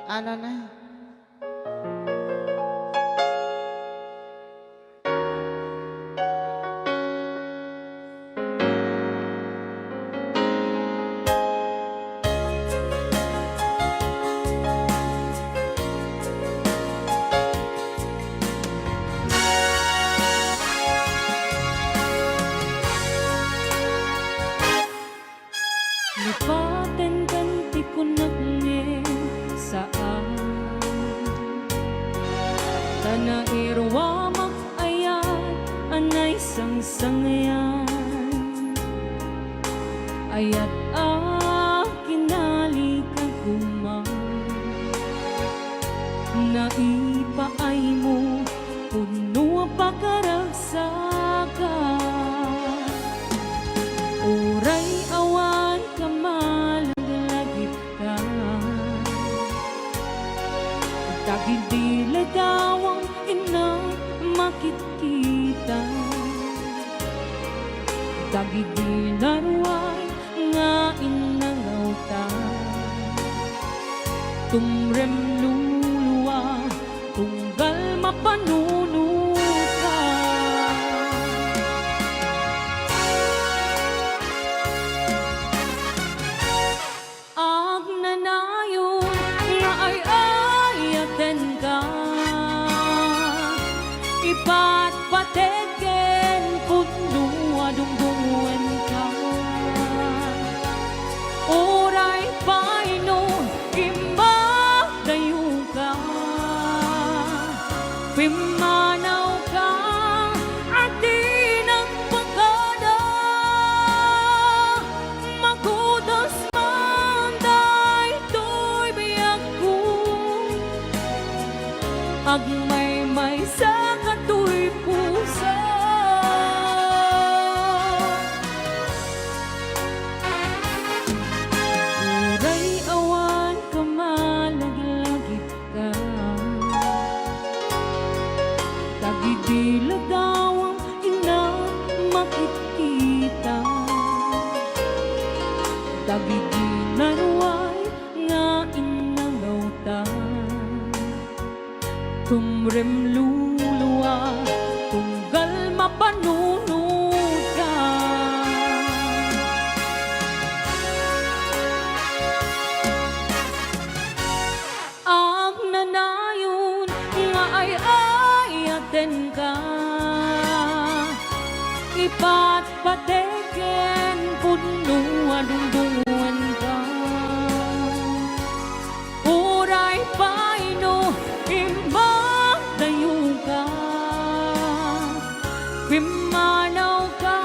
Ano na? Lipaten ganti ko nagngin saan Tana irwa makayan anay sang-sangayan Ayat kinalikan kumang Naipaay mo puno pakaragsakan Uray awan kamalaglagit ka Tagidila daw ang inang makikita Tagidila ruway nga inangaw ta Tumrem luluwa tunggal mapanuno ka Ag nanayon nga ay ayaten ka Ipatpateken putluwa dungdungwen ka Oray paino imagdayo ka Pimanaw ka at di nagpagkada Magudas man daytoy biyak ko Agmay-may sa katoy pusa Uray awan kamalaglagit ka Tagidila daw ang ina makikita Tagidila ruway nga inangaw ta Tumrem luluwa tunggal mapanunod ka Ang nanayon nga ay ayaten ka Ipatpateken punuwa dungdungan ka Uray paino imagdayo ka Pimanaw ka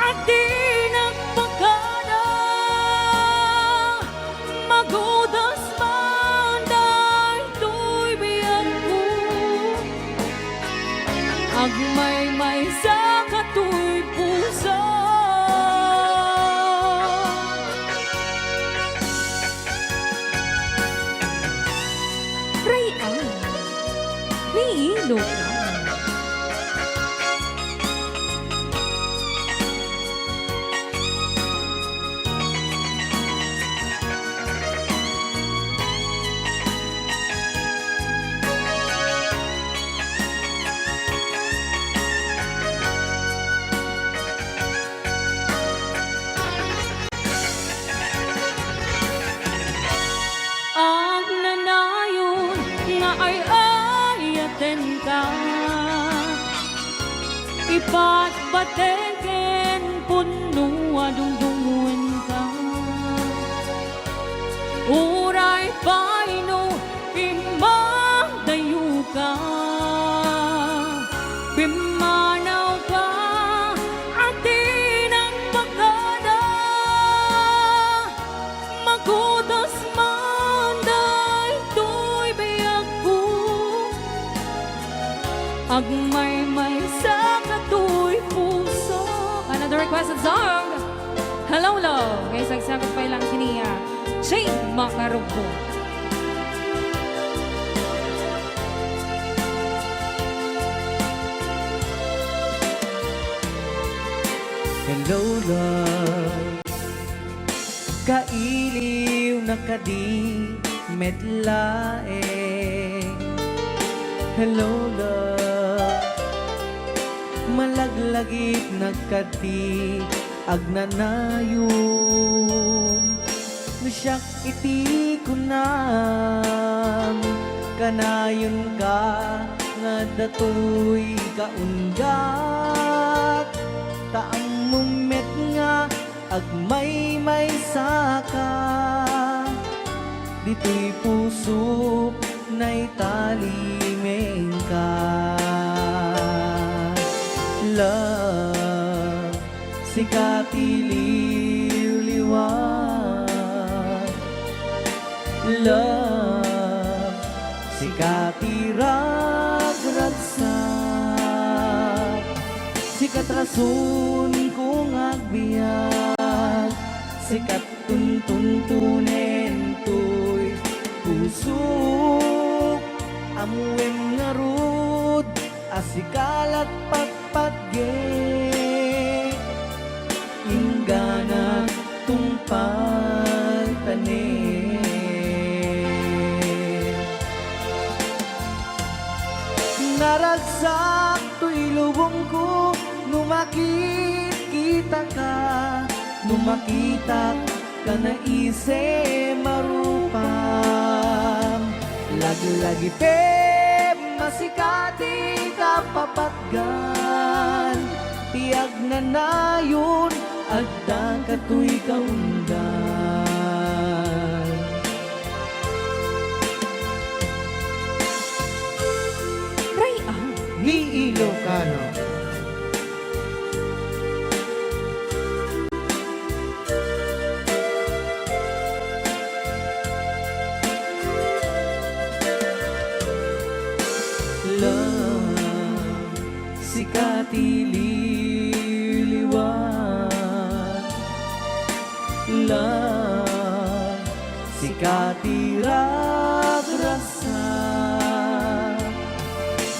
at di nagpagkada Magudas man daytoy biyak ko Agmay-may sa katoy pusa Rayan, may Ilocano. Ang nanayon nga ay ayaten ka Ipatpateken punuwa dungdungan ka Uray paino imagdayo ka Pimanaw ka at di nagpagkada Magudas man daytoy biyak ko Agmay-may sa katoy puso Another requested song Hello, love Kaya sagsagod pa ilang siniya Shay Makarubo Hello, love Kaili liw nakadi Medley. Hello love, malaglagit nagkati agnanayon. Nusyak iti kunam kanayon ka nga datoy kaunggat. Taang mumet nga agmay may saka, dito'y puso na'y talimeng ka. Love, sikati liw-liwag. Love, sikati rag-ragsak. Sikat rason kung agbiag, sikat tuntunen to'y pusok. Amuem nga rod, asikalat pagpagge. Ingganat tungpal tanin. Naragsak to'y lubong ko, numakit kita ka. Numakita ka na ise marupam. Lagi-lagi pe masikati ka papatgan. Tiag na nayon adda ka to'y kaundan. Ray Ni Ilocano. Love, sikati liliwan. Love, sikati ragrasa.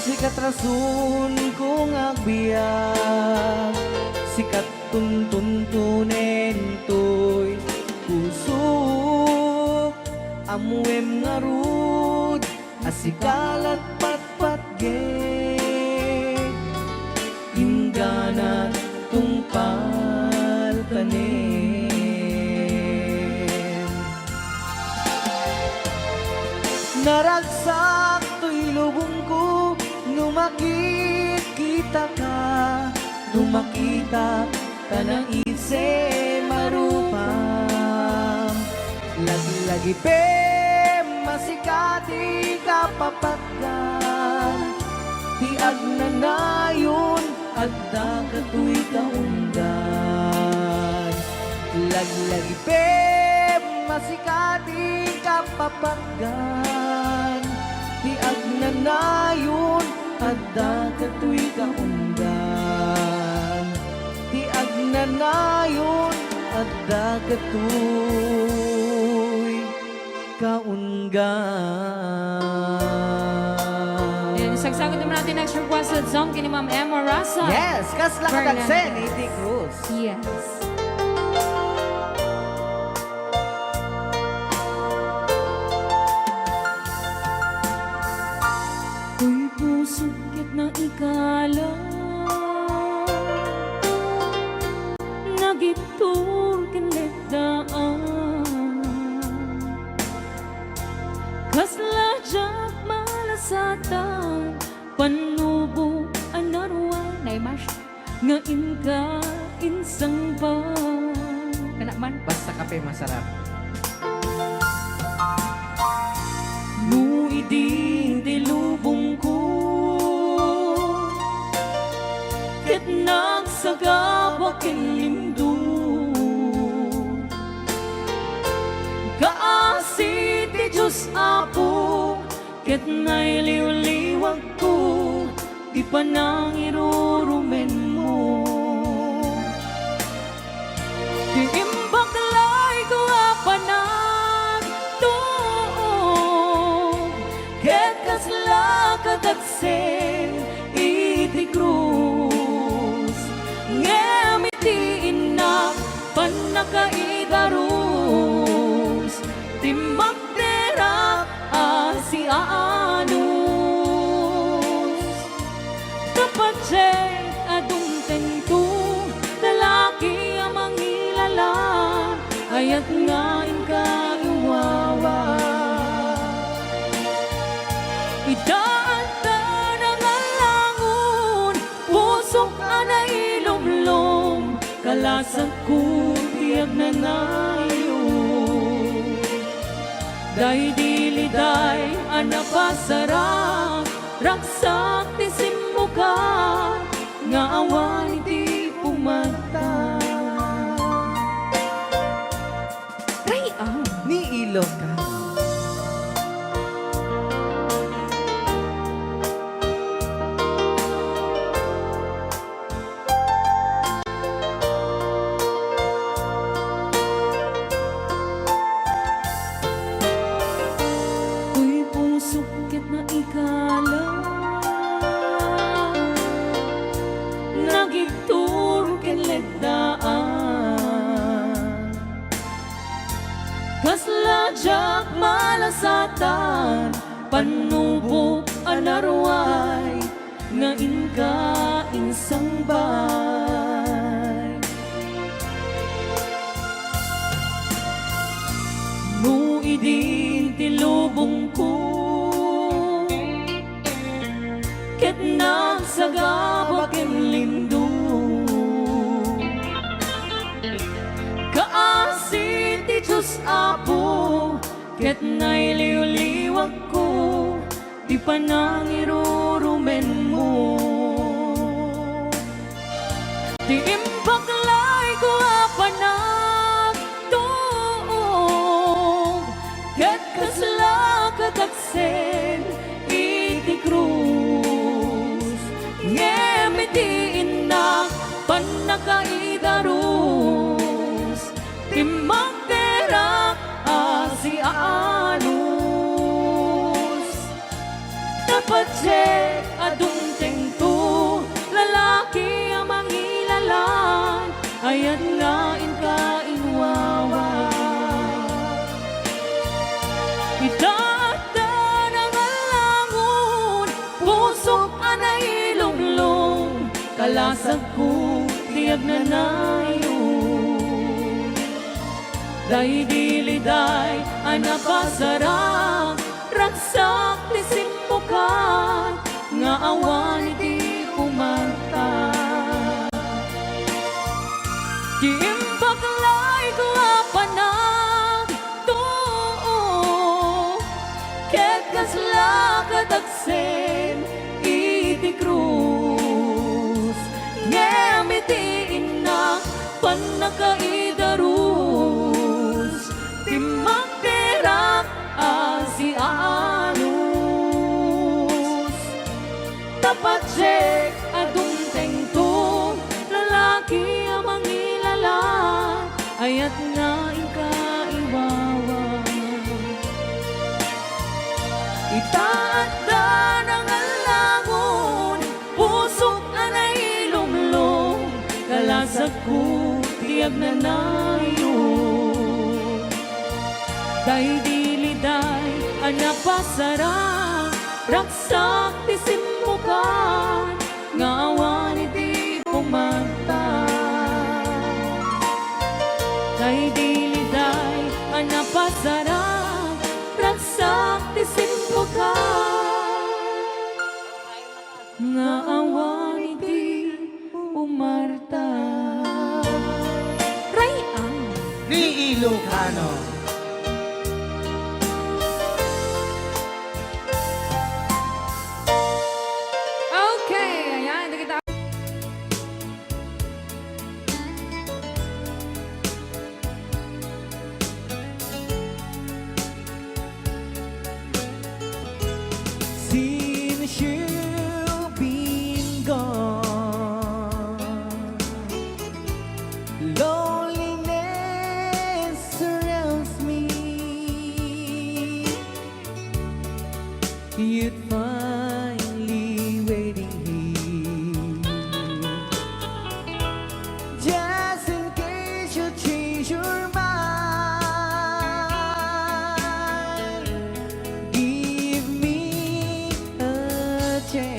Sikat rason kung agbiag, sikat tuntunen to'y pusok. Amuem nga rod, asikalat patpatge. Ingganat tungpal tanin. Naragsak to'y lubong ko, numakit kita ka. Numakita ka na ise marupam. Lagi-lagi pe masikati ka papatgan. Tiag na nayon adda ka to'y kaundan. Lagi-lagi pe masikati ka papatgan. Tiag na nayon adda ka to'y kaundan. Tiag na nayon adda ka to'y kaunggan. Yan, sagsagot naman natin next requested song kini Ma'am Emma Rasa. Yes, kas lakadagsen, Iti Cruz. Yes. Uy, puso kit na ikala, nagitur kinetdaan. Kasla jak malasatan, panubo anarwa naimas nga inka insang pa. Kana man Basta kape masarap. No iding dilubong ko, ket nagsagabak limdo. Kaasi ti Diyos Apo, ket nailiw-liwag ko, di pa nang irurumen mo. Di imbaklay ko apanag tuog, ket kasla kadagsen iti krus. Ngem iti inak panakaidarus, nagnanayo. Day diliday anapasarang raksak ti simmuka nga awan iti pumanta. Ray Ni Ilocano. Uy pusok ket na ikala nagituro ken legdaan kasla jak malasatan panubok anarway nga inka insambay. No idin tilubong ko ket nagsagabak ken lindo kaasin ti Diyos Apo ket nailiw-liwag ko ti panangirurumen mo. Ti impaklay ko apanag tuog ket kasla kataksen iti krus ngemiti inak panakaidarus ti magderak asi anus dapat je adung tengto lalaki ang mangilalan ayat nga inka inwawa itatan ang alangon pusok anay lunglong kalasag ko tiyag na nayo. Day diliday anapasarang raksak ti simmukan nga awan iti pumanta. Di impaklay ko apanag tuog ket kasla kataksen iti krus ngemiti inak panakaidarus ti magderak asi anus tapat je adung tengto lalaki ang mangilalan ayat nga inka iwawa itaat ng alangon pusok anay lumlong kalasag ko tiyag na nayo. Day diliday anapasarang raksak ti simmukan nga awan iti pumanta. Day diliday anapasarang raksak ti simmukan nga awan iti pumarta. Ni Ilocano. Okay, ayan, hindi kita. Since you've been gone, loneliness surrounds me. You'd finally waiting here, just in case you change your mind. Give me a chance.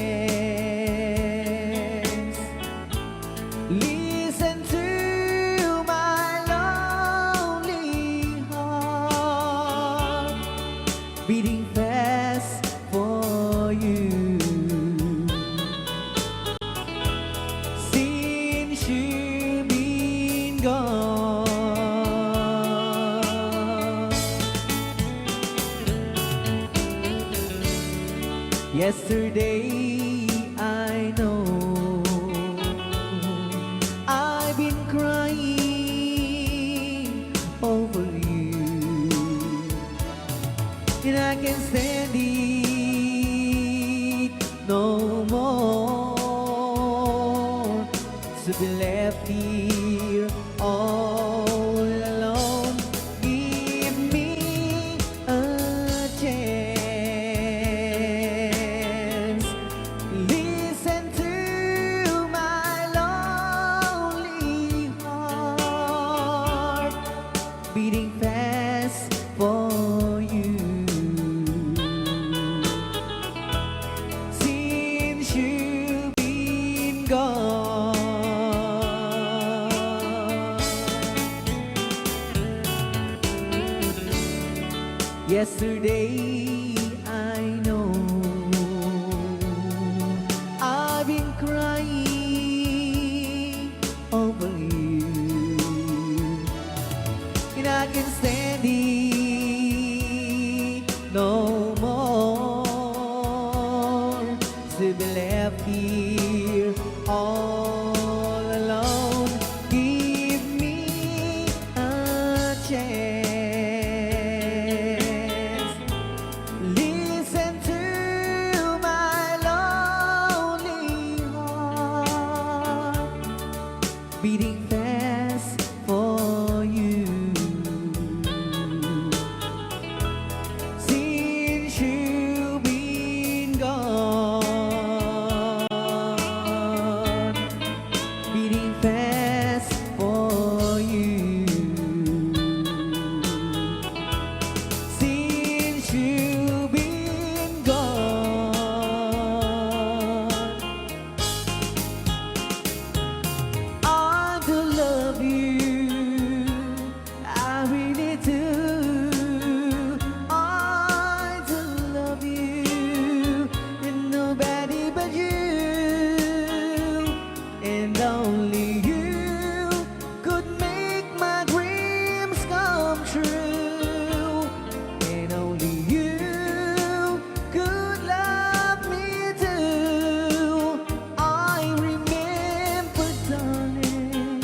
Listen to my lonely heart beating fast for you. Since you've been gone, Yesterday I know I've been crying over you, and I can't stand it no more to be left here all alone. Give me a chance. Listen to my lonely heart beating fast for you. Since you've been gone, yesterday I know I've been crying over you, and I can't stand it no more to be left here all alone. Give me a chance. Listen to my lonely heart beating fast for you. Since you've been gone, beating fast for you. Since you've been gone, I do love you, I really do. I do love you, and nobody but you, and only you could make my dreams come true, and only you could love me too. I remember, darling,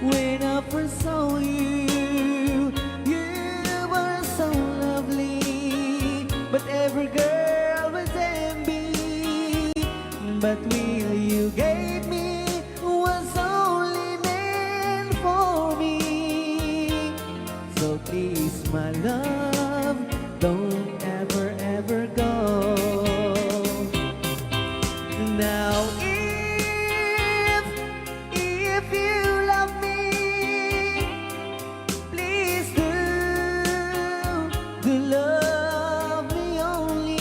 when I first saw you, you were so lovely, but every girl was envy. But will you gave me was only meant for me. So please, my love, don't ever, ever go. Now if you love me, please do love me only.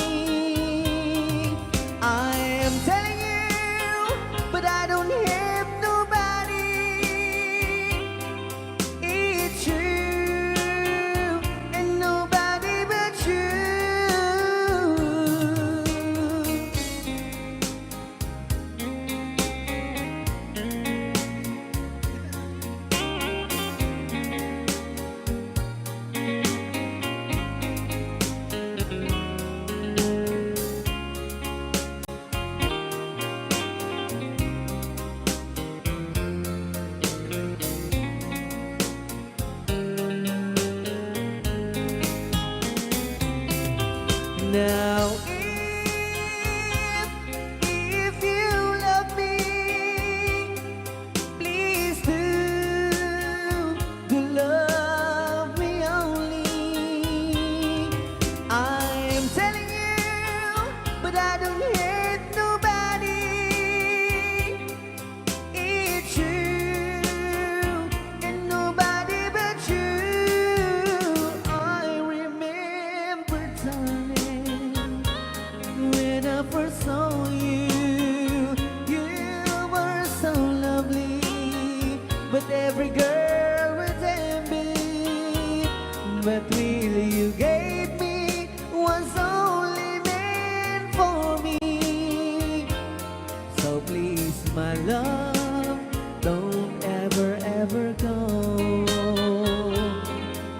I am telling you, but I don't have nobody. It's you and nobody but you. Now if you love me, please do love me only. I am telling you, but I don't hate nobody. It's you and nobody but you. I remember, darling, when I first saw you, you were so lovely, but every girl was envy. But will you gave me was only meant for me. So please, my love, don't ever, ever go.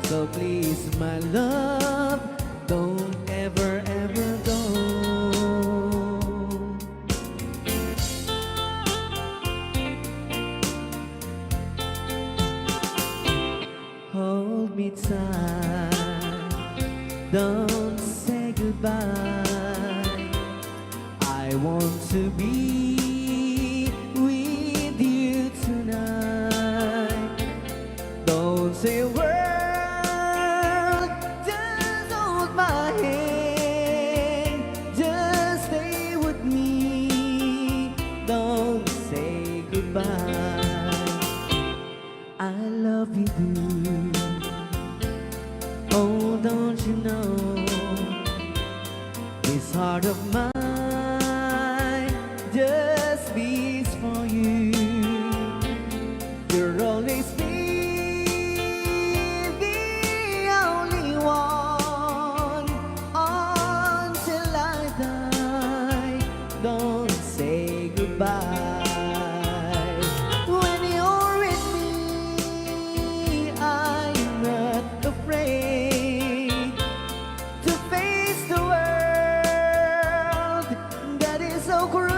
So please, my love, don't ever, ever go. me tight. Don't say goodbye. I want to be with you tonight. Don't say a word, just hold my hand. Just stay with me. Don't say goodbye. I love you, dude. Oh, don't you know? This heart of mine just beats for you. You'll always be the only one until I die. Don't say goodbye. When you're with me, I'm not afraid to face the world that is so cruel.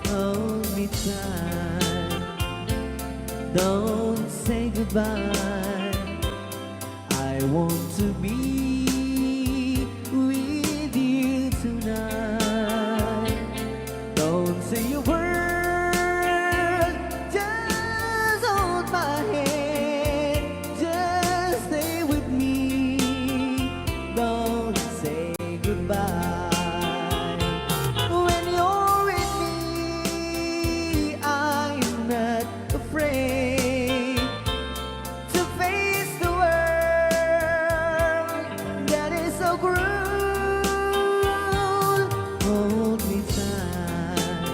Hold me tight. Don't say goodbye. I want to be with you tonight. Don't say a word, just hold my hand. Just stay with me. Don't say goodbye. When you're with me, I'm not afraid to face the world that is so cruel. Hold me tight.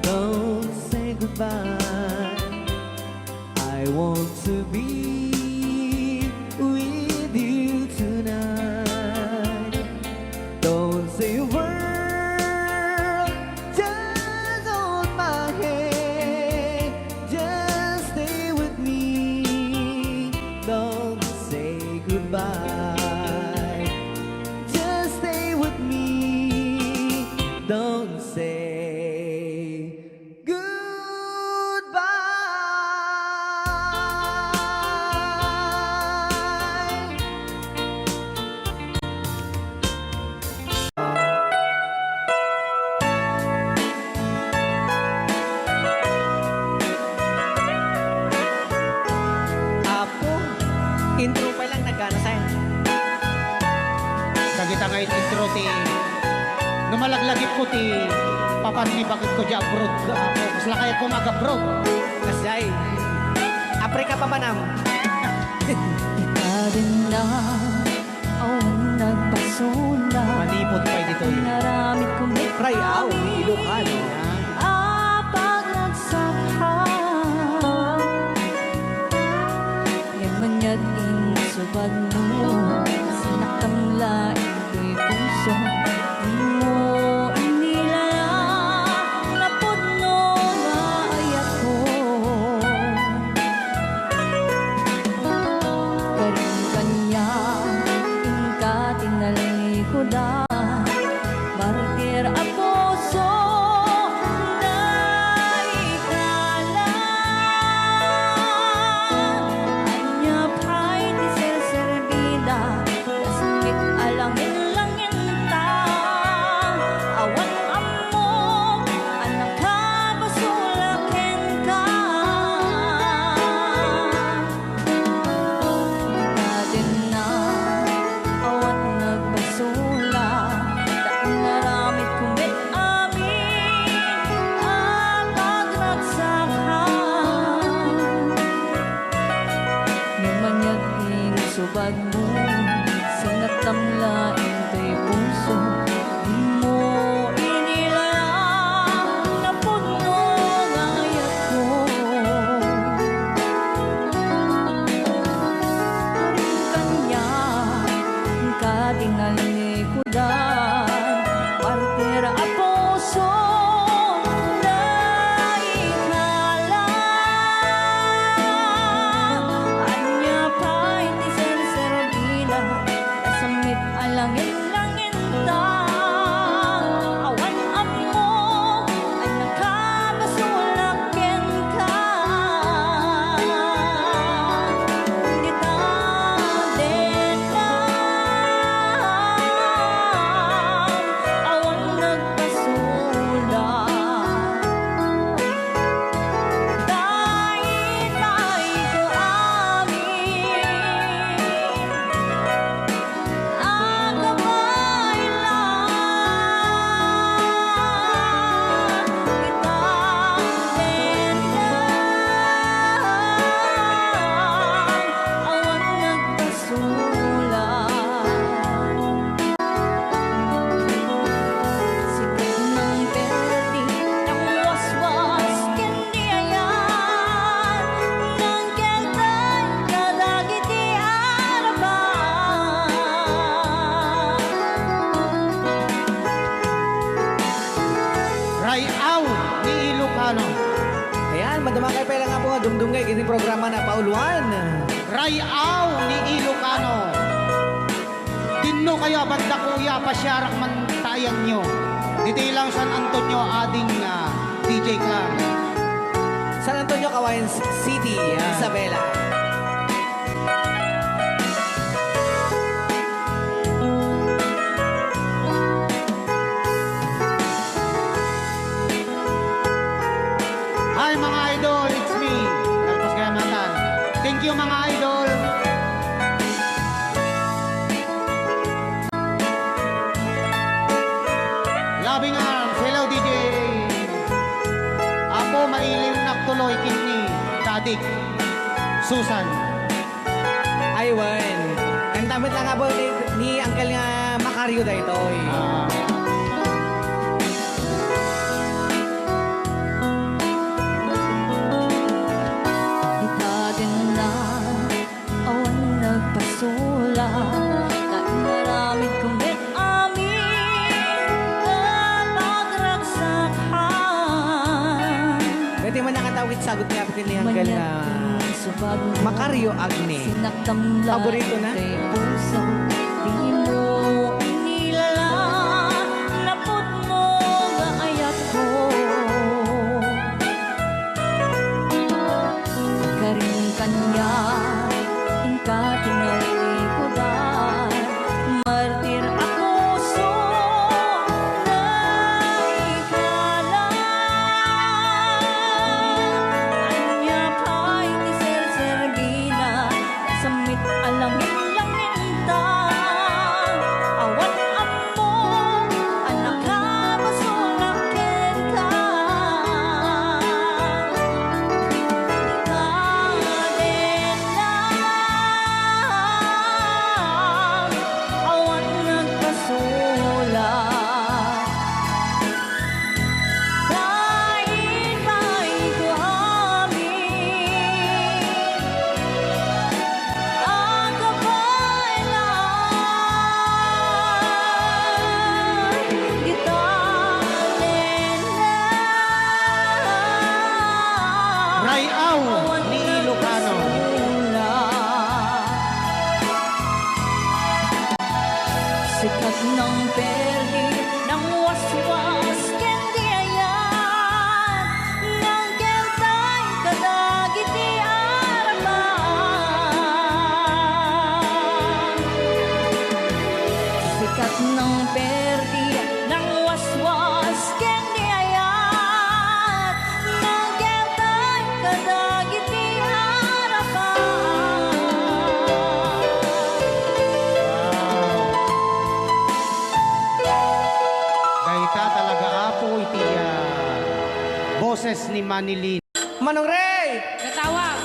Don't say goodbye. I want to be with you tonight. Don't say a word, just hold my hand. Just stay with me. Don't say goodbye. Just stay with me. Don't say goodbye. Apo, intro pa lang nagkana sa'yo. Kagita nga intro ti numalaglagip ko ti papan ni bakit ko di abroad ako kasla kaya ko mag-abroad. Kasay, Afrika pa ba nam? Ikarin na ang nagpasuna. Manipot pa dito yun. Naramit ko may Pray aw, Ilocano. apag nagsakha. Yan manyad insubad mo. Sinakamlain ko'y puso. Di mo inilala. Napudno nga ayat ko. Karing kanya ingka tinalay ko da. Martir ako so na ikala. Anyap ay di serservida. Kasmit alangin langin ta. madumdungay kini programa na pauluan. Rayaw ni Ilocano. Tinno kaya banda kuya pasyarak man tayan nyo. Dito lang San Antonio ading DJ Clam. San Antonio, Kawayan City, Isabela. Hi mga idol, it's me. Tapos kaya matan. Thank you mga idol. Loving arms, hello DJ. Ako mailim naktuloy kini Tadik Susan. Aywan. Ang damit lang nga po ni Uncle nga Macario da ito. Itagan na awan nagpasula kahit maraming kumit amin kapagragsakan. Pwede man nakatawid sagot niya po ni Uncle nga Macario Agne. Paborito na? Kay puso, di mo inilala, napot mo gaayat ko. Karing kanya, ingka tinalikudan, martir ako so na ikala. Anya pa'y tiser-serbina, samit alangin lang ninta. Awan amo, anak ka, basulakin ka. Ikaden lang, awan nagpasula. Kahit ba'y kuhamin, ang kapailan, gitanin lang, Rayaw awan ni Ilocano. nagpasula. Sikat ng perdi, ng waswas, kendi ayan, ng kentay, kadagit di araman. Sikat ng perdi, ng waswas, kendi ayan, ng kentay, kadagit di araman. Gaita talaga apo iti boses ni Manilin. Manong Ray! Natawag.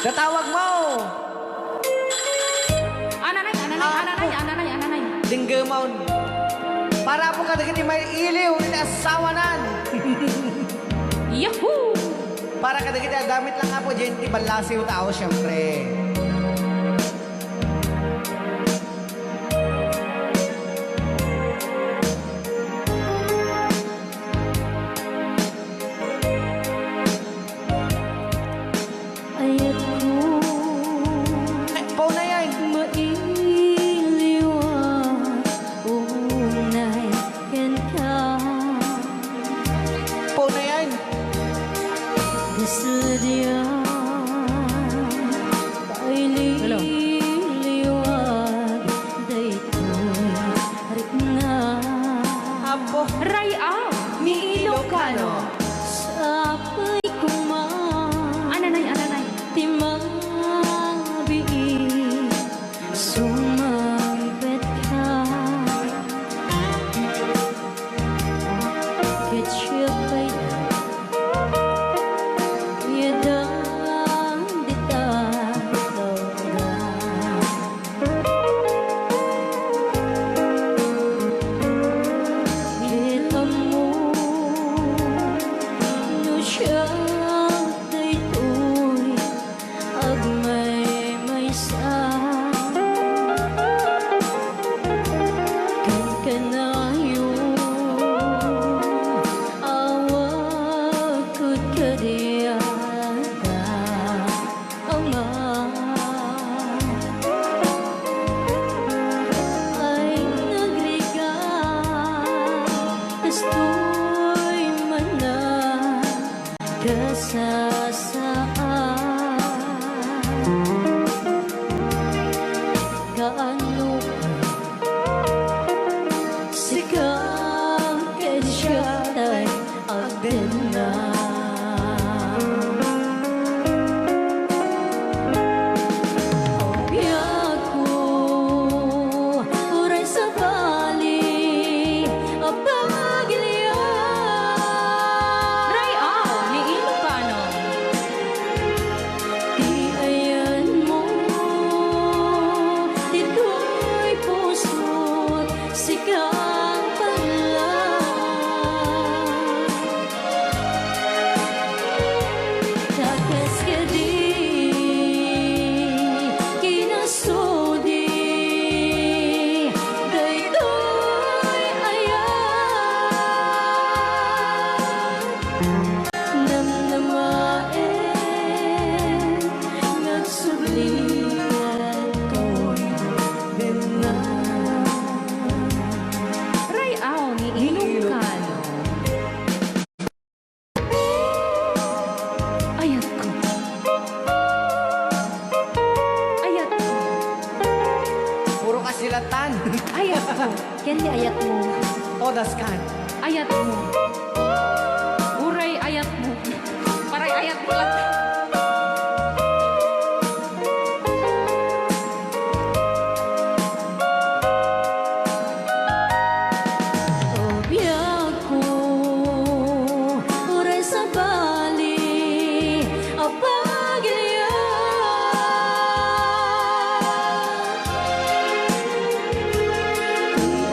Datawag mo! Ananay, ananay, ananay, ananay, ananay. Dinggamon. Para po kadagit ni may iliw ni asawanan. Yahoo! Para kadagit gamit lang nga po dyan ti Balse o tao syempre. Ayat ko Pau na yan. mailiwan, unay yan ka. Pau na yan. Kasadya kay liliwag, daytoy harit na. Apo. Rayaw ni Ilocano. Sa apoy kuman, ananay, ananay, timabi, sumambit ka. Ketchup ay yadang ditatawagan. Kita mo no siya daytoy agmay may sa kan kanayo awag kud kadiyada Kilatan. Ayat mo. Kendi ayat mo. Todas kan. Ayat mo. Uray ayat mo. Paray ayat mo lang. Biyak ko, uray sa bali, apagilya.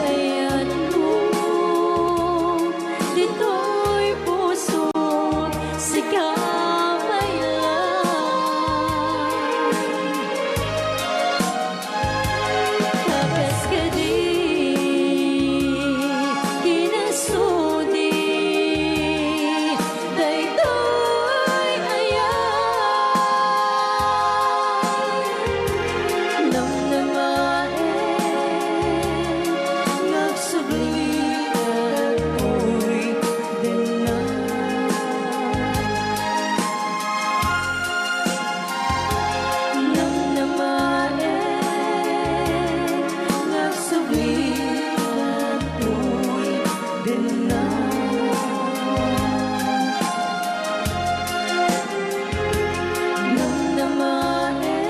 Iayat mo, dito'y puso, sigamayan. Takas ka di, kinasudi, daytoy ayan. Nang namaen, nagsubli at ako'y dinay. Nang namaen, nagsubli at ako'y dinay. Nang namaen,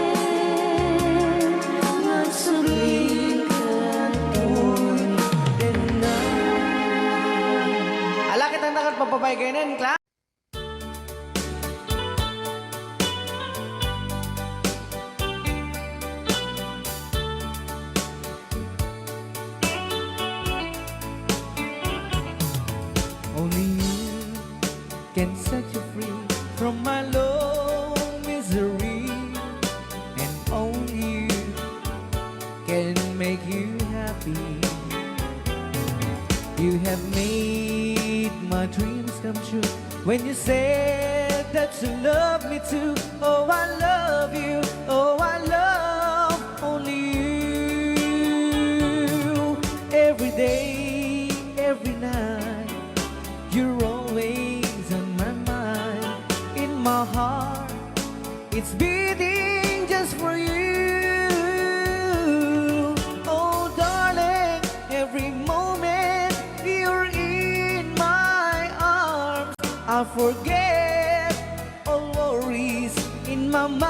nagsubli at ako'y dinay. Ala kitang dakat papabay kayo nun, Kla. Only you can set you free from my long misery, and only you can make you happy. You have made my dreams come true when you said that you love me too. Oh, I love you. Oh, I love only you. Every day, every night, you're always on my mind. In my heart, it's beating just for you. Oh, darling, every moment you're in my arms, I forget all worries in my mind.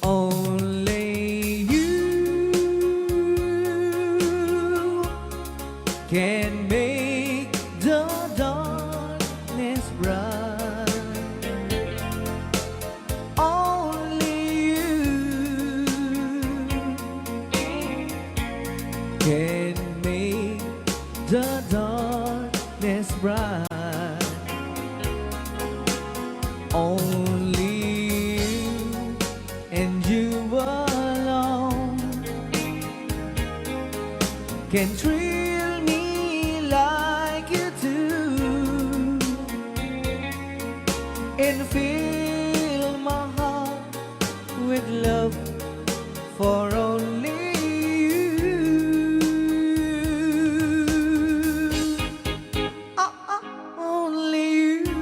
Only you can make the darkness bright. Only you can make the darkness bright. Only you and you alone can thrill me like you do, and fill my heart with love for only you. Only you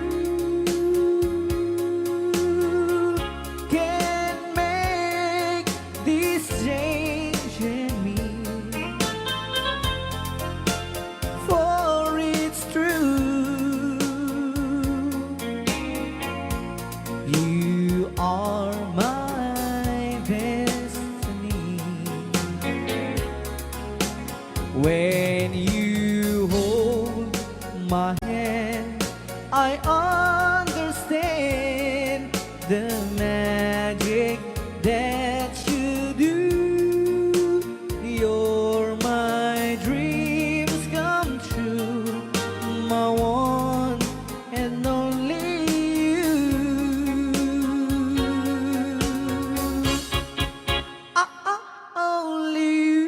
can make this change in me, for it's true. You are my destiny. When you hold my hand, I understand the magic that you do. You're my dreams come true, my one and only you. Only you.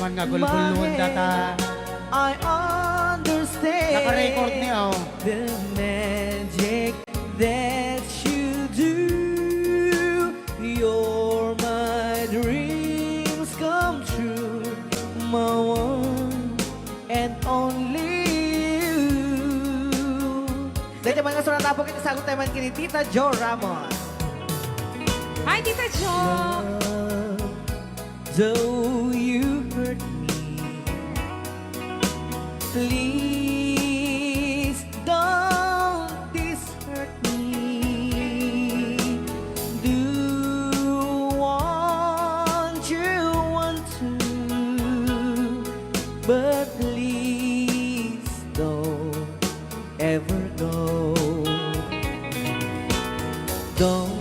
man nga gulgulun data. I understand Naka-record niya oh. the magic that you do. You're my dreams come true, my one and only you. Dahil mga surat na po kita sagot tayo man kini Tita Jo Ramos. Hi, Tita Jo! Though you hurt me, please don't dishurt me. Do want to, but please don't ever go. Don't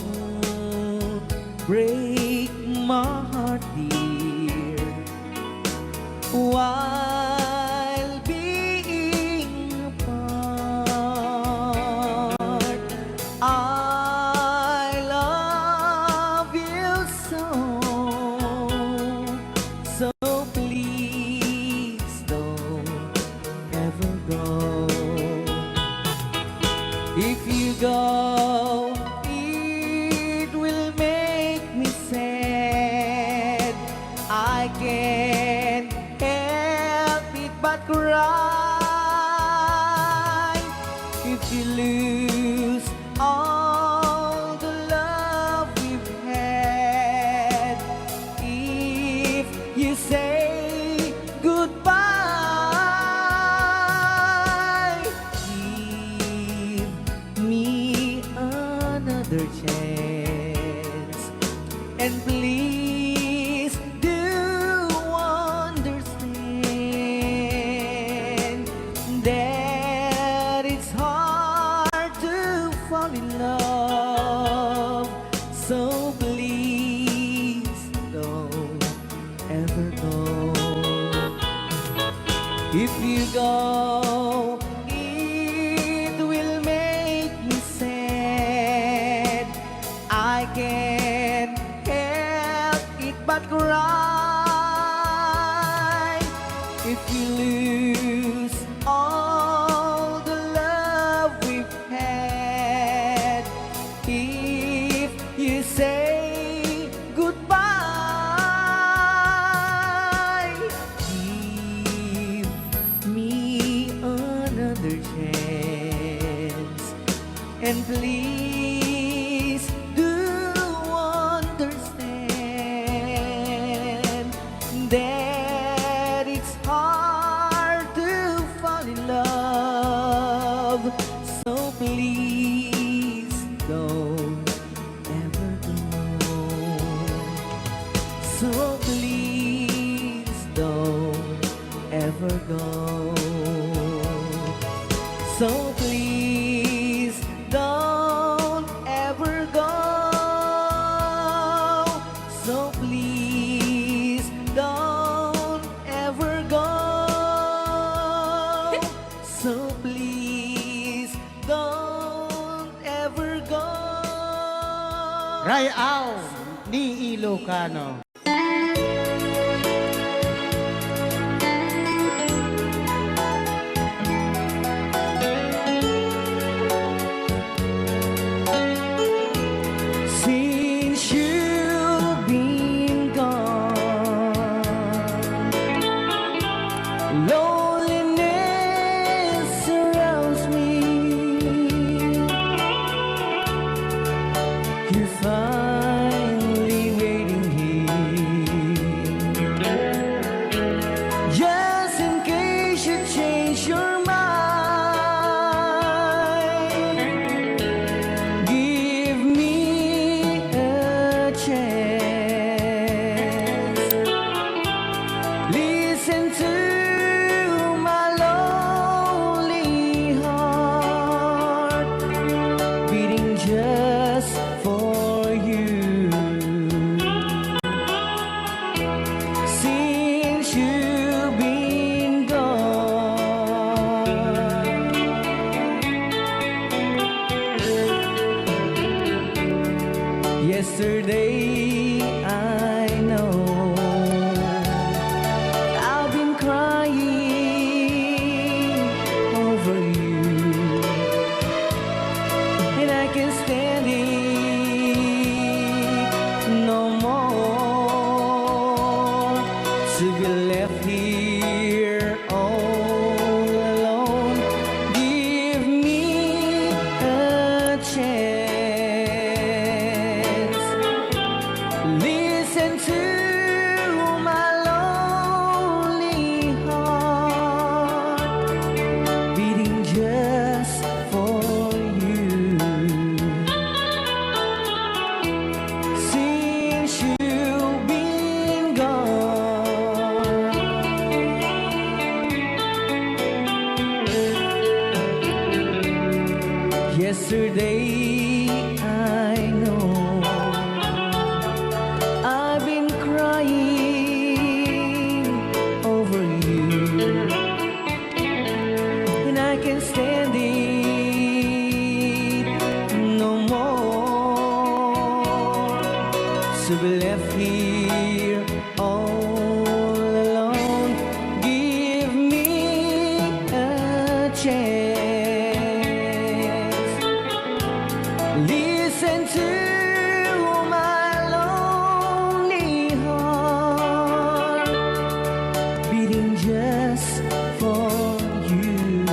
break my heart, dear, while being apart. I love you so, so please don't ever go. If you go, it will make me sad. I can't help it but cry. If you lose all the love we've had, if you say goodbye, give me another chance, and please do understand that it's hard to fall in love. So please don't ever go. If you go, it will make me sad. I can't help it but cry. If you lose all the love we've had, if you say goodbye, give me another chance, and please do understand that it's hard to fall in love. So please don't ever go. So please don't ever go. So please don't ever go. So please don't ever go. So please don't ever go. Rayaw ni Ilocano. Since you've been gone, loneliness surrounds me. You're finally waiting here, just in case you change your mind. Give me a chance. Listen to yesterday. I know I've been crying over you, and I can't stand it no more. So we left here all alone. Give me a chance. Listen to my lonely heart beating just for you.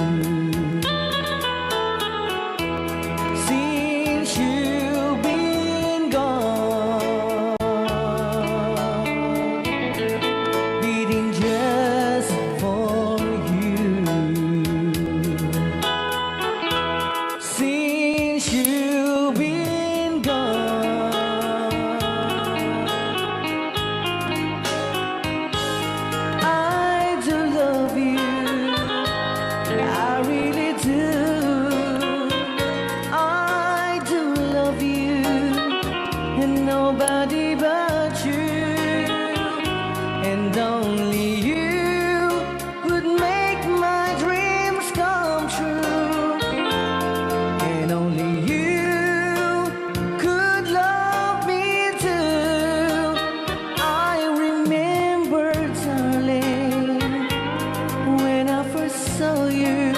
Since you've been gone, beating just for you. Since you've been gone, I do love you. I really do. I do love you, and nobody but you, and only you could make my dreams come true, and only you could love me too. I remember, darling, when I first saw you.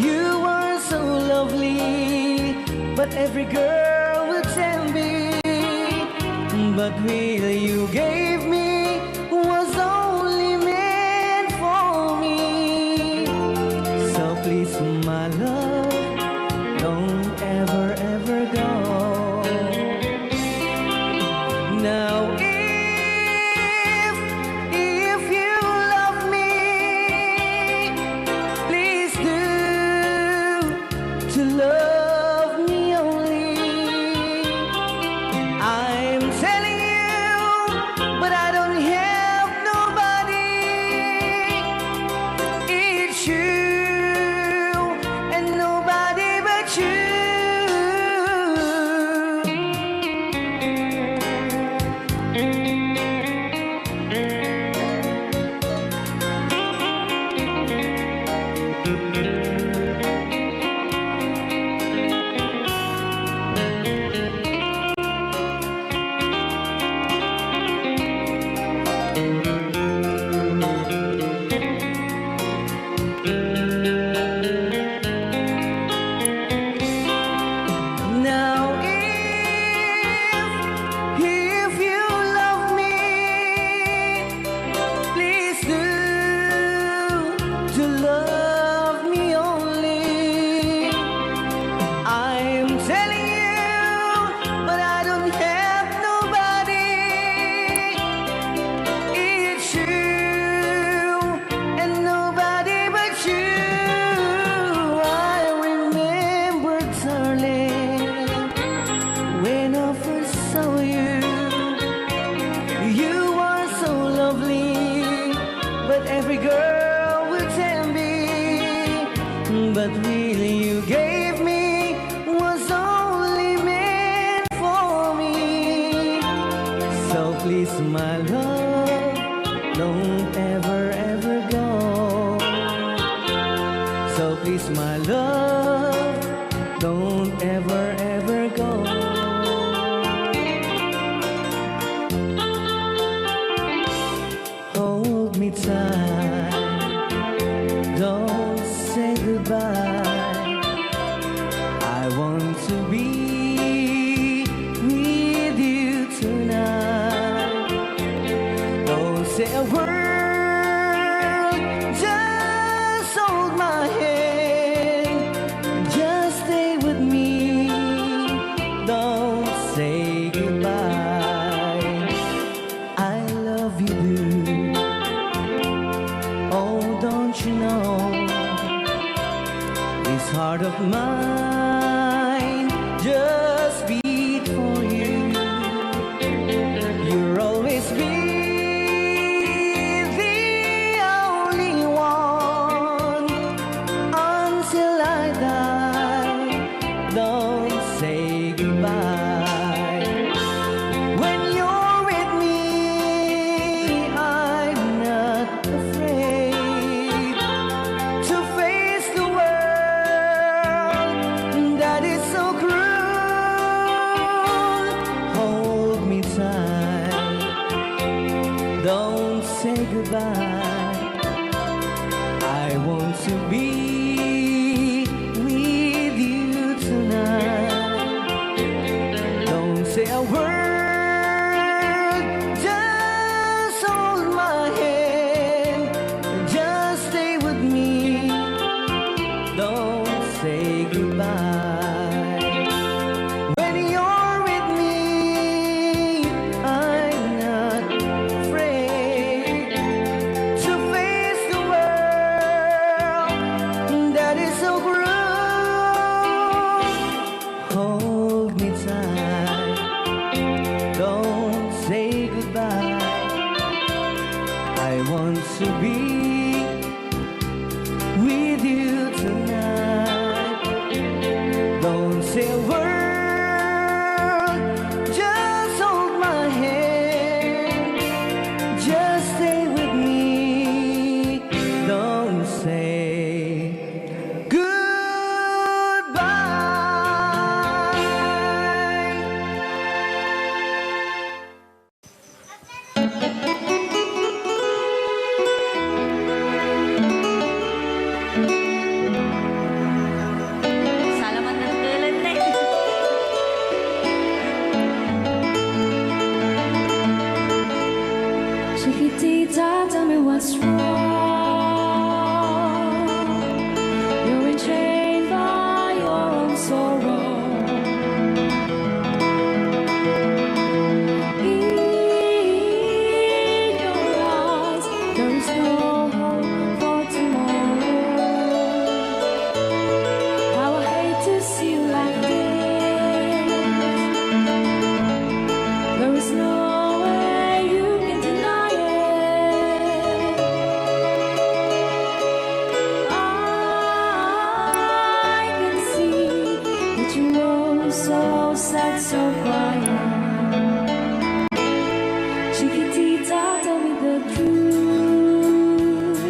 You were so lovely, but every girl would tell me. But will you gave me was only meant for me. So please, my love, don't ever, ever go. Now if you love me, please do to love me only. I'm telling you, but I don't have nobody. It's you and nobody but you. Now if you love me, please do to love me only. I'm telling you, but I don't have nobody. It's you and nobody but you. I remember, darling, when I first saw you. You were so lovely, but every girl would tell me. But really you gave me was only meant for me. So please, my love, don't ever, ever go. So please, my love, don't ever, ever go. Hold me tight, don't say goodbye. I want to be with you tonight. Don't say a word, just hold my hand, just stay with me. Don't say goodbye. I love you, boo. Oh, don't you know, this heart of mine just beat for you. You'll always be the only one until I die. goodbye. I want to be with you tonight. Don't say a word, just hold my hand, just stay with me. Don't say goodbye. When you're with me, I'm not afraid to face the world that is so cruel. Hold me tight, don't say goodbye. I want to be with you tonight. Don't say a word, just hold my hand, just stay with me. Don't say goodbye. Salamat ng tulan na Chiquitita, tell me what's wrong. You're enchained by your own sorrow. In your eyes, there is no hope for tomorrow. How I hate to see you like this. There is no way you can deny it. I can see that you're so sad, so quiet. Chiquitita, tell me the truth.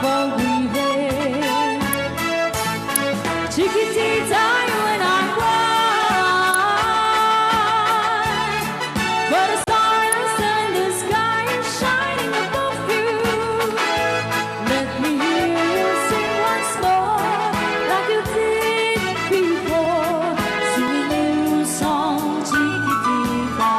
pag-ibig. Chiquitita, you and I cry, but the stars in the sky are shining above you. Let me hear you sing once more, like you did before, singing a new song, Chiquitita.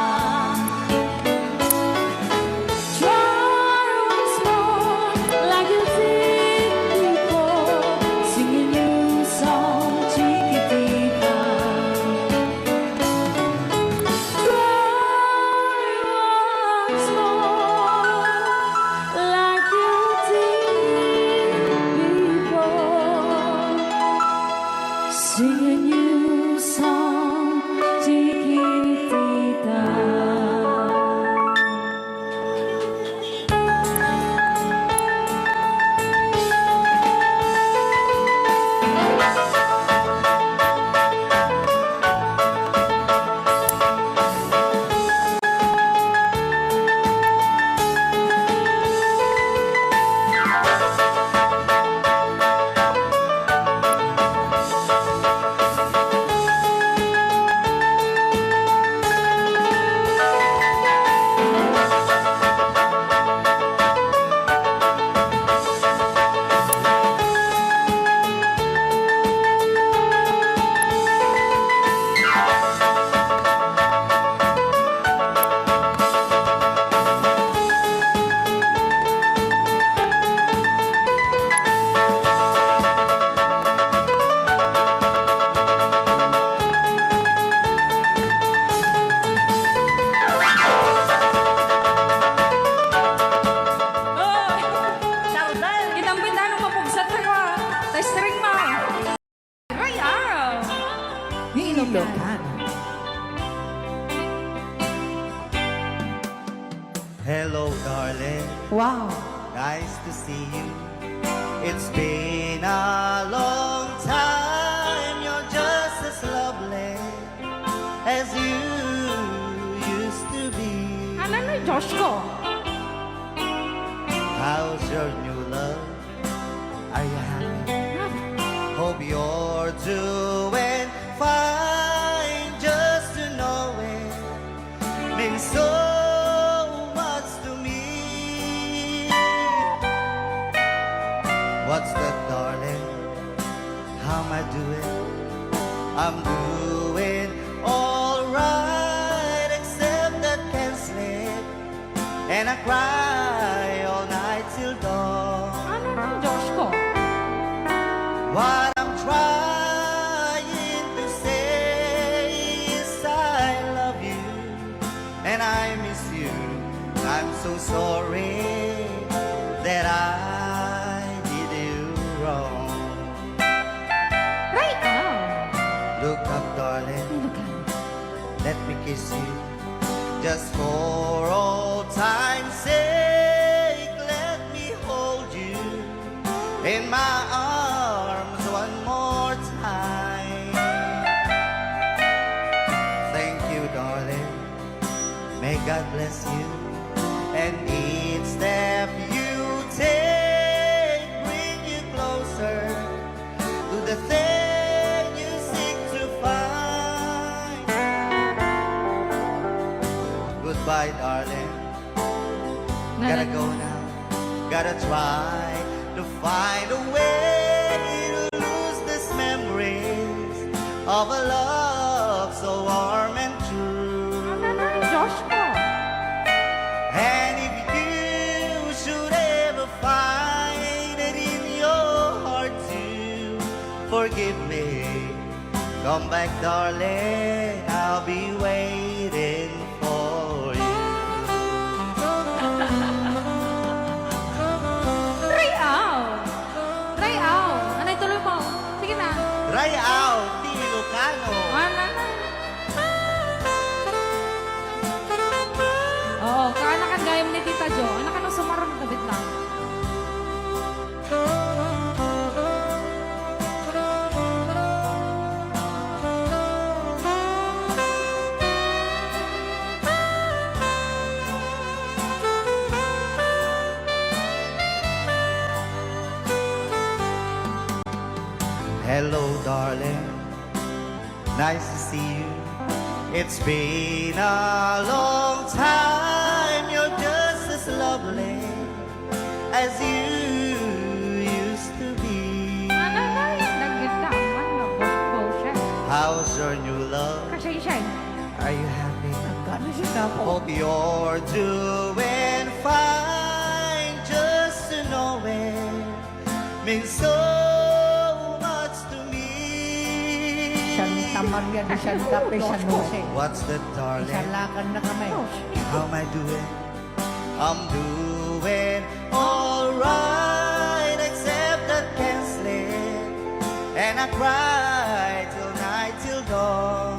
Try once more, like you did before, singing a new song, Chiquitita. Try once more, like you did before, sing a new song, Chiquitita. Kitang pindano mapugsat ako. Testring mo. Ay, araw. Ilocano. Hello, darling. Wow. Nice to see you. It's been a long time. You're just as lovely as you used to be. Ano na, Josh ko? How's your new love? Are you happy? Hope you're doing fine. Just to know it means so much to me. What's that, darling? How am I doing? I'm doing all right, except that can't sleep and I cry all night till dawn. Ano na, Josh ko? What I'm trying to say is I love you and I miss you. I'm so sorry that I did you wrong. Right now. Look up, darling, let me kiss you. Just for old time's sake, let me hold you in my arms one more time. Thank you, darling. May God bless you. And each step you take bring you closer to the thing you seek to find. Goodbye, darling. Gotta go now. Gotta try to find a way to lose these memories of a love so warm and true. Ano na, Josh ko? And if you should ever find it in your heart to forgive me, come back, darling. I'll be waiting for you. Try out. Try out. Ano, ituloy mo. Sige na. Try out, Ilocano. Ano na. Oo, kaanakan gayam ni Tita Jo. Anak ka nang sumarang kabit lang. Hello, darling. Nice to see you. It's been a long time. You're just as lovely as you used to be. How's your new love? Are you happy? Hope you're doing fine. Just to know it means so much to me. Santa Maria de Santa Fe, San Jose. What's that, darling? Isalakan na kami. How am I doing? I'm doing alright, except that can't sleep, and I cry till night, till dawn.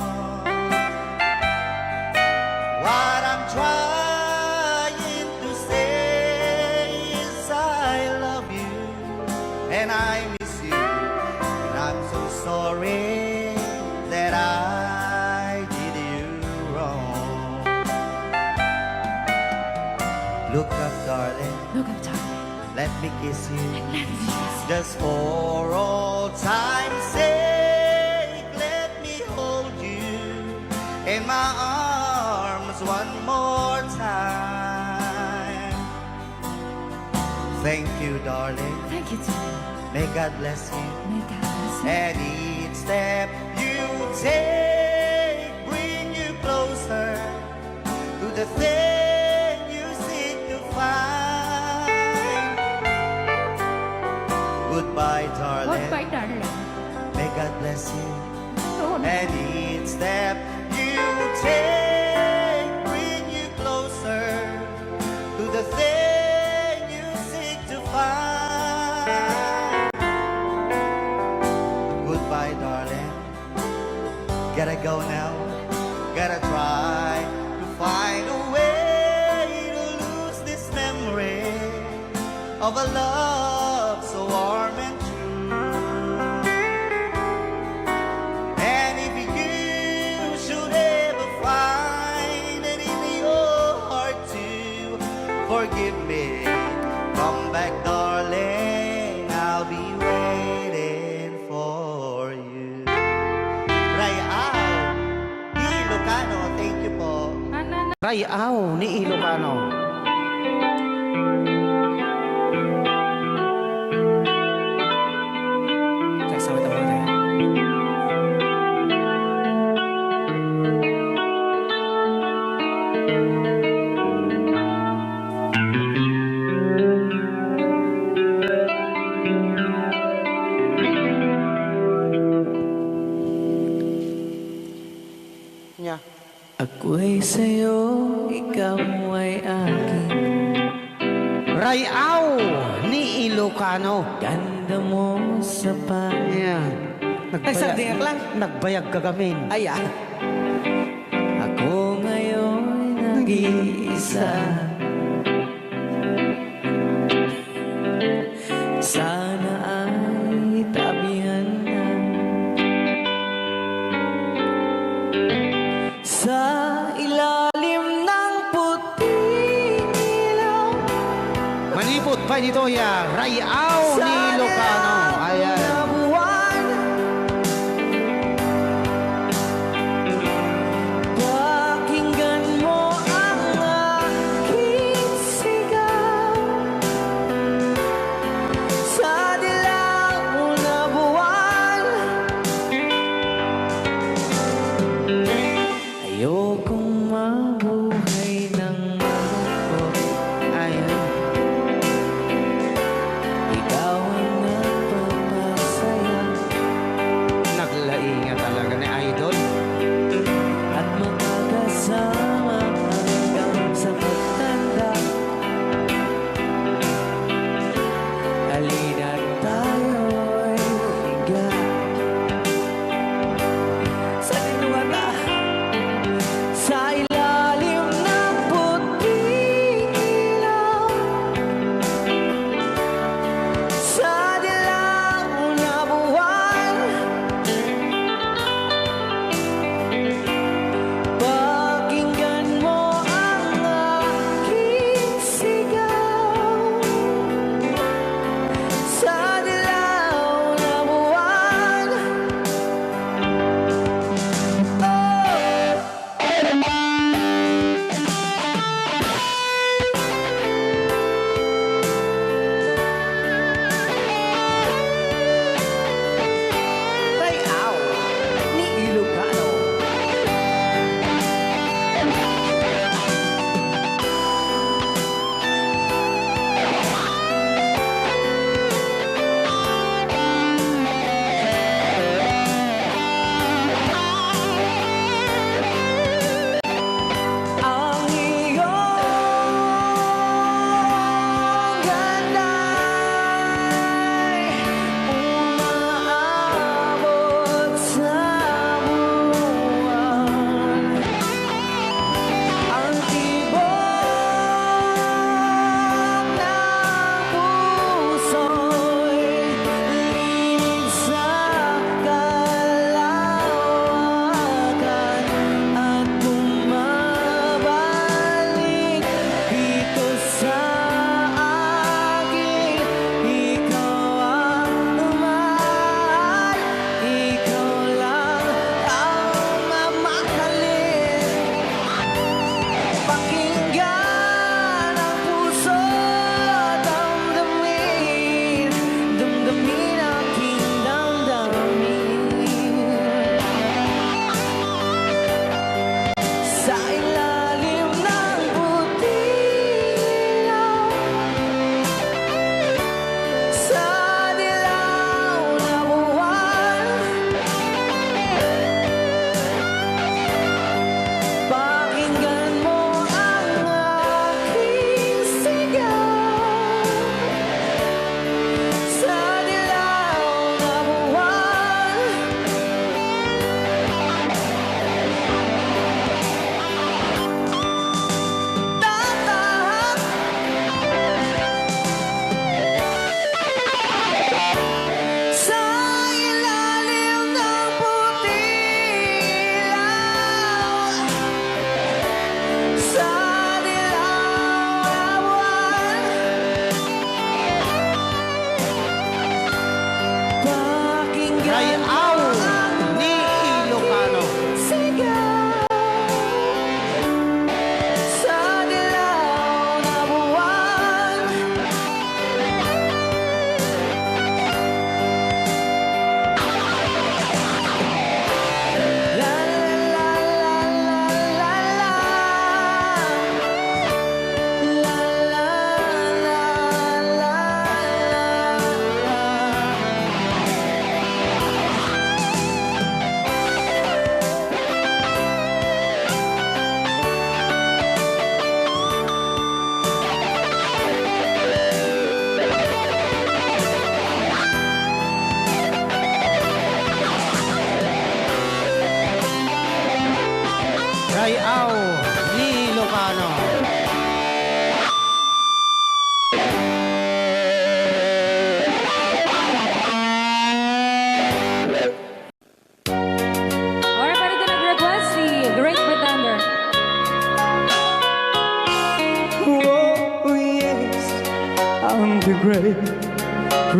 What I'm trying to say is I love you and I miss you, and I'm so sorry that I did you wrong. Look up, darling. Look up, darling. Let me kiss you. Let me kiss you. Just for old time's sake, let me hold you in my arms one more time. Thank you, darling. Thank you, darling. May God bless you. May God bless you. And each step you take bring you closer to the thing you seek to find. Goodbye, darling. Goodbye, darling. May God bless you. Oh, And each step you take bring you closer to the thing you seek to find. Goodbye, darling. Gotta go now. Gotta try to find a way to lose this memory of a love so warm and true. And if you should ever find it in your heart to forgive me, come back, darling. I'll be waiting for you. Rayaw ni Ilocano, thank you po. Rayaw ni Ilocano. Ako'y sa'yo, ikaw ay akin. Rayaw ni Ilocano. Ganda mo sa Yan. Nagbayag lang. Nagbayag kagamin. Ay, Ako ngayon nag-iisa. Sana ay tabihan na sa ilalim ng puting ilaw. Manipot pa dito ya. Rayaw ni Ilocano. Ayan. Pakinggan mo ang aking sigaw sa dilaw na buwan. Ayokong mabuhay ng malungkot. Ayan.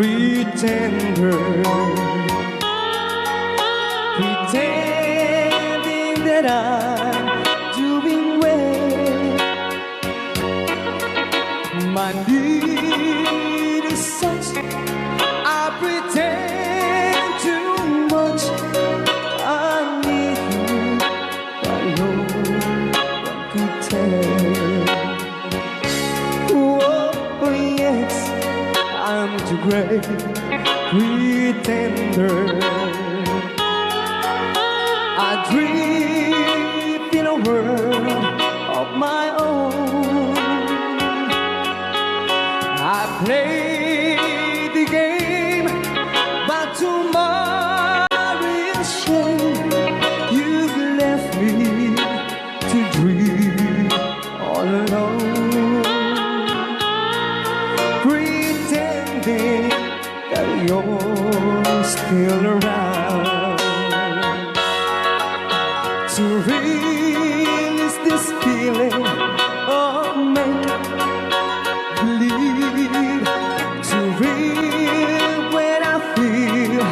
pretender, pretending that I'm doing well. My need is such, I pretend too much. I need you, but no one could tell. Oh yes, I'm too great pretender. I dream in a world of my own. I play the game, but tomorrow is shame. You've left me to dream all alone, pretending that you're still around. To release this feeling of make-believe, to real when I feel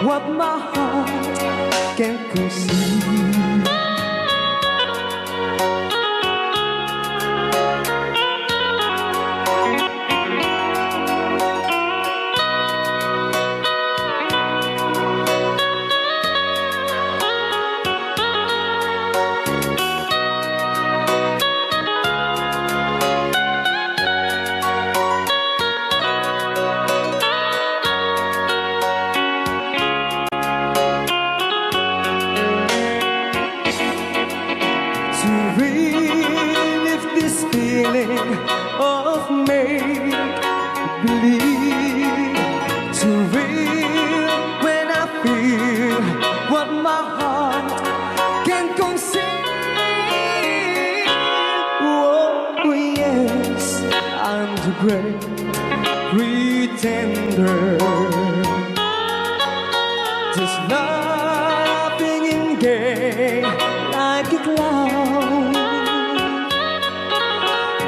what my heart can conceive. To relive this feeling of make-believe, to real when I feel what my heart can conceive. Oh yes, I'm the great pretender, just laughing in gay like a clown.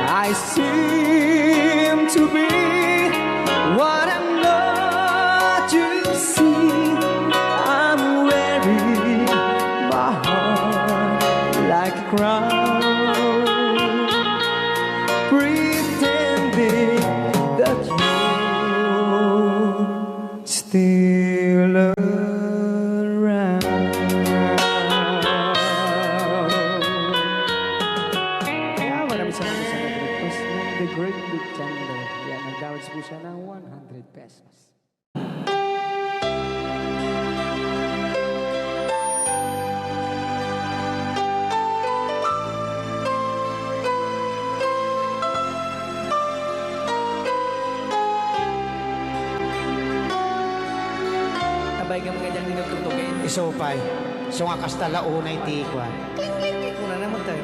I seem to be what I'm not. You see, I'm wearing my heart like a crown, pretending that you're still around. Kaya maraming salamat sa nag-request ng The Great Pretender. Yan, nag-downloads po siya ng 100 pesos. Nabay ka mga dyan din nagtutugin. Isopay. So nga kastala unay tikwan. Una naman tayo.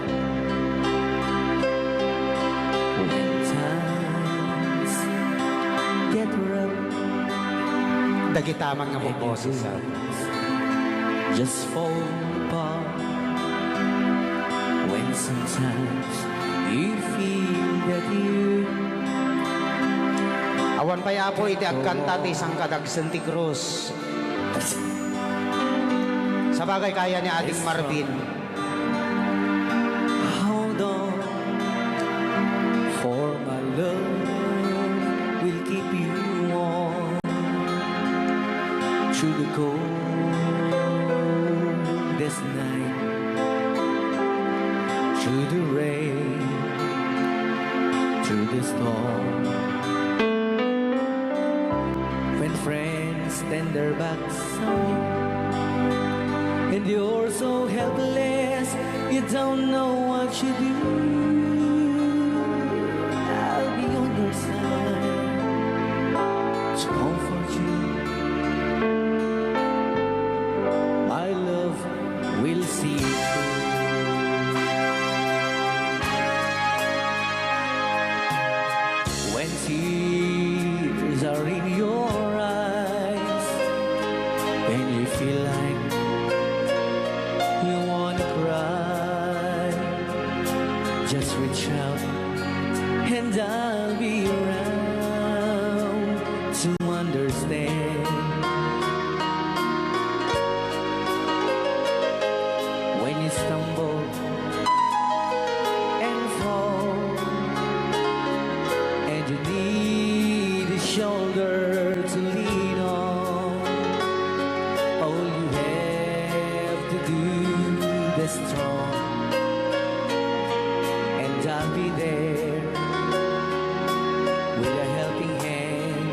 When times get rough, Dagitamang nga mo boses. just fall apart. When sometimes you feel that you Awan pa ya po iti agkanta ti isang kadag Santi Cruz. Sa bagay kaya ni ating Marvin. hold on, for my love will keep you warm through the coldest night, through the rain, through the storm. When friends turn their backs on you and you're so helpless, you don't know what you do. I'll be on your side to comfort you. My love will see you through. When tears are in your eyes and you feel like you wanna cry, just reach out and I'll be around to understand. understand. When you stumble and fall, and you need a shoulder to lean on, all you have to do is strong, and I'll be there with a helping hand.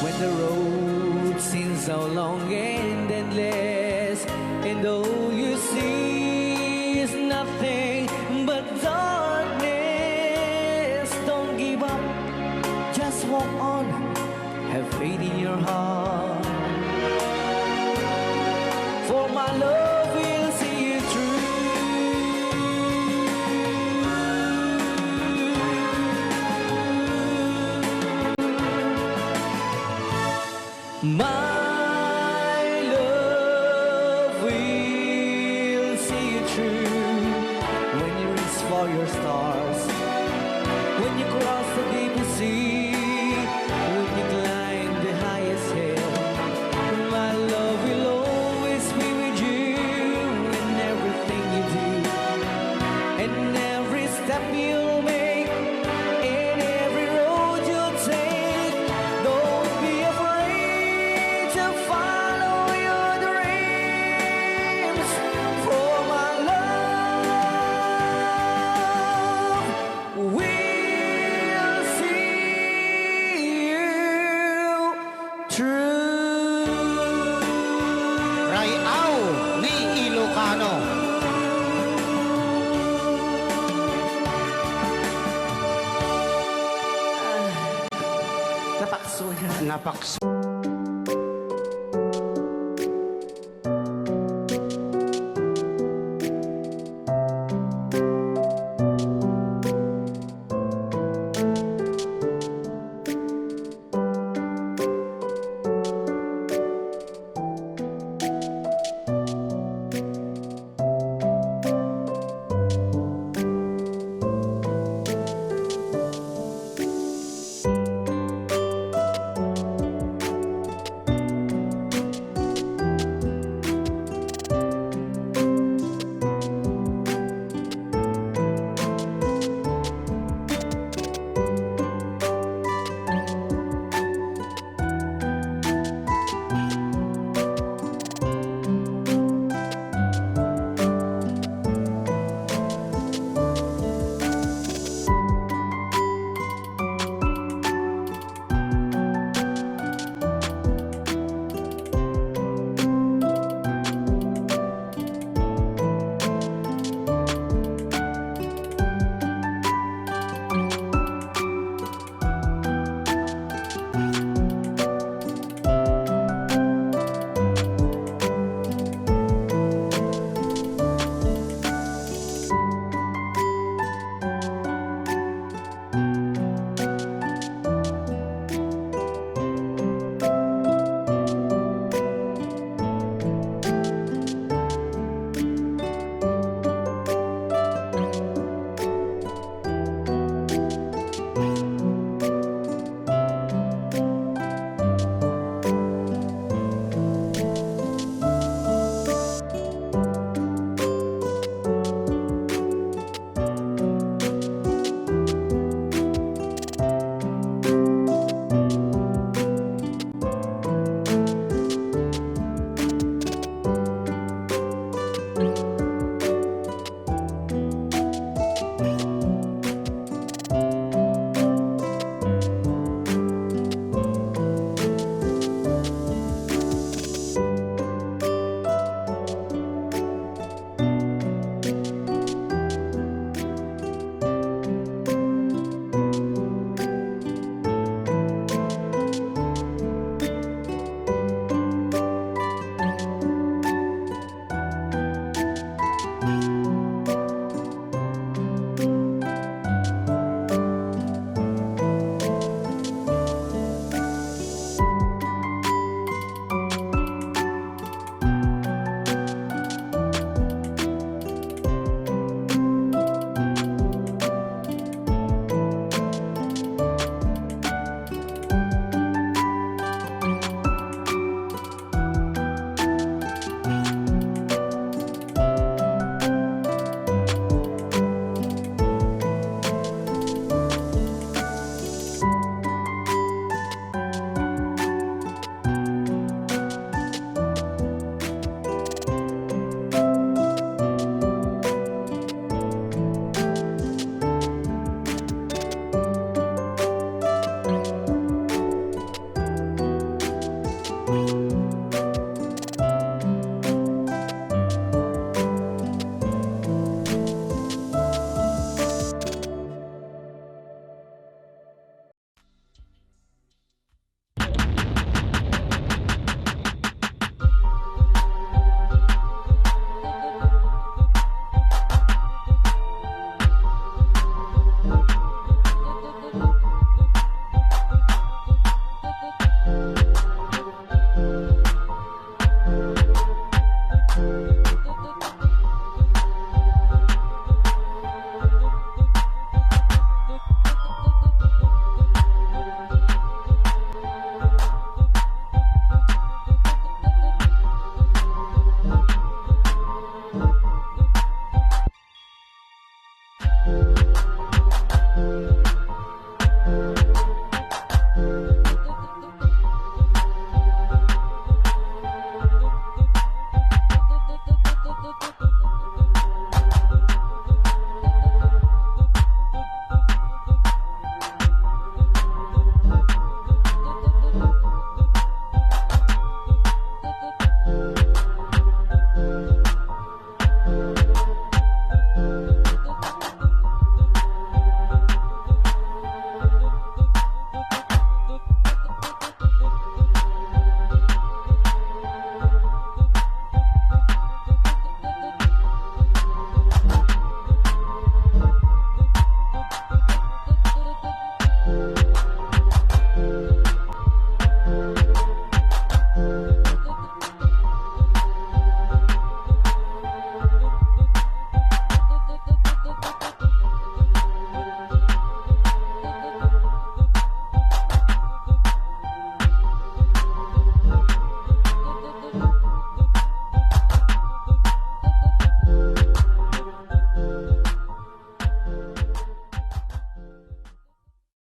When the road seems so long and endless, and all you see is nothing but darkness, don't give up, just walk on, have faith in your heart, for my love will see you through. My love will see you through. When you reach for your stars, when you cross the deepest sea, when you climb the highest hill, my love will always be with you in everything you do, and every step you'll make, in every road you'll take. Don't be afraid to follow your dreams, for my love will see you through. Rayaw ni Ilocano. Napakasuya. Napaks.